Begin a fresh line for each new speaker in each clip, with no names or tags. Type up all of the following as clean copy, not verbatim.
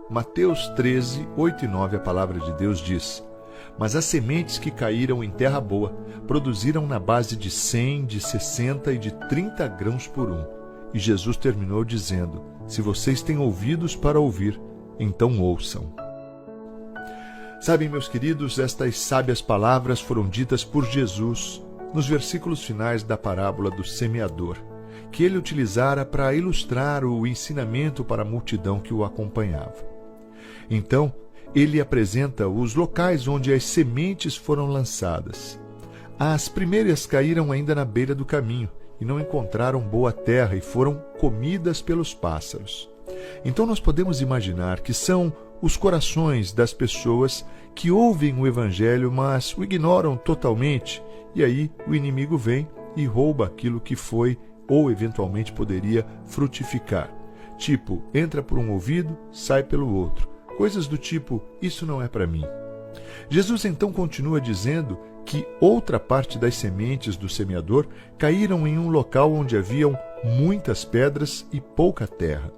Mateus 13, 8 e 9, a palavra de Deus diz: Mas as sementes que caíram em terra boa produziram na base de 100, de 60 e de 30 grãos por um. E Jesus terminou dizendo: Se vocês têm ouvidos para ouvir, então ouçam. Sabem, meus queridos, estas sábias palavras foram ditas por Jesus nos versículos finais da parábola do semeador, que ele utilizara para ilustrar o ensinamento para a multidão que o acompanhava. Então, ele apresenta os locais onde as sementes foram lançadas. As primeiras caíram ainda na beira do caminho e não encontraram boa terra e foram comidas pelos pássaros. Então nós podemos imaginar que são os corações das pessoas que ouvem o Evangelho, mas o ignoram totalmente, e aí o inimigo vem e rouba aquilo que foi ou eventualmente poderia frutificar. Tipo, entra por um ouvido, sai pelo outro. Coisas do tipo, isso não é para mim. Jesus então continua dizendo que outra parte das sementes do semeador caíram em um local onde haviam muitas pedras e pouca terra.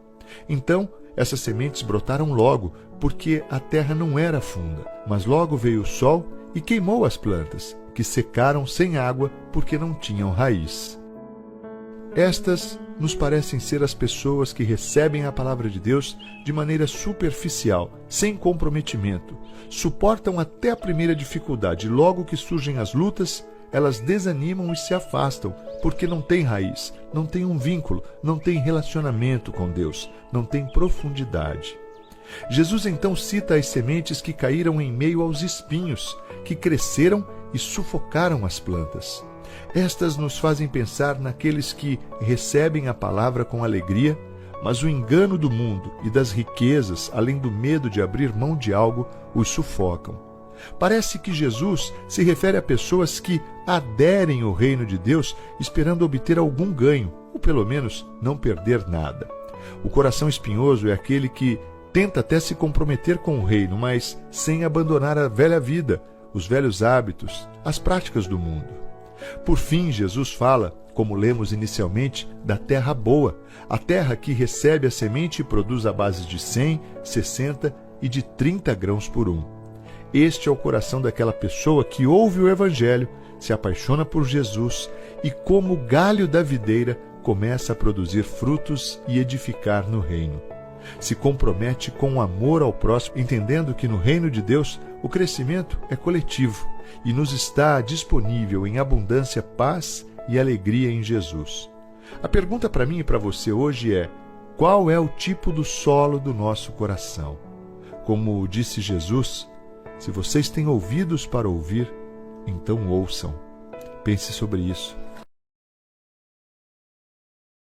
Então, essas sementes brotaram logo, porque a terra não era funda, mas logo veio o sol e queimou as plantas, que secaram sem água porque não tinham raiz. Estas nos parecem ser as pessoas que recebem a palavra de Deus de maneira superficial, sem comprometimento. Suportam até a primeira dificuldade e logo que surgem as lutas, elas desanimam e se afastam, porque não têm raiz, não têm um vínculo, não têm relacionamento com Deus, não têm profundidade. Jesus então cita as sementes que caíram em meio aos espinhos, que cresceram e sufocaram as plantas. Estas nos fazem pensar naqueles que recebem a palavra com alegria, mas o engano do mundo e das riquezas, além do medo de abrir mão de algo, os sufocam. Parece que Jesus se refere a pessoas que aderem ao reino de Deus esperando obter algum ganho, ou pelo menos não perder nada. O coração espinhoso é aquele que tenta até se comprometer com o reino, mas sem abandonar a velha vida, os velhos hábitos, as práticas do mundo. Por fim, Jesus fala, como lemos inicialmente, da terra boa, a terra que recebe a semente e produz a base de 100, 60 e de 30 grãos por um. Este é o coração daquela pessoa que ouve o Evangelho, se apaixona por Jesus e, como galho da videira, começa a produzir frutos e edificar no reino. Se compromete com amor ao próximo, entendendo que no reino de Deus o crescimento é coletivo e nos está disponível em abundância paz e alegria em Jesus. A pergunta para mim e para você hoje é: qual é o tipo do solo do nosso coração? Como disse Jesus, se vocês têm ouvidos para ouvir, então ouçam. Pense sobre isso.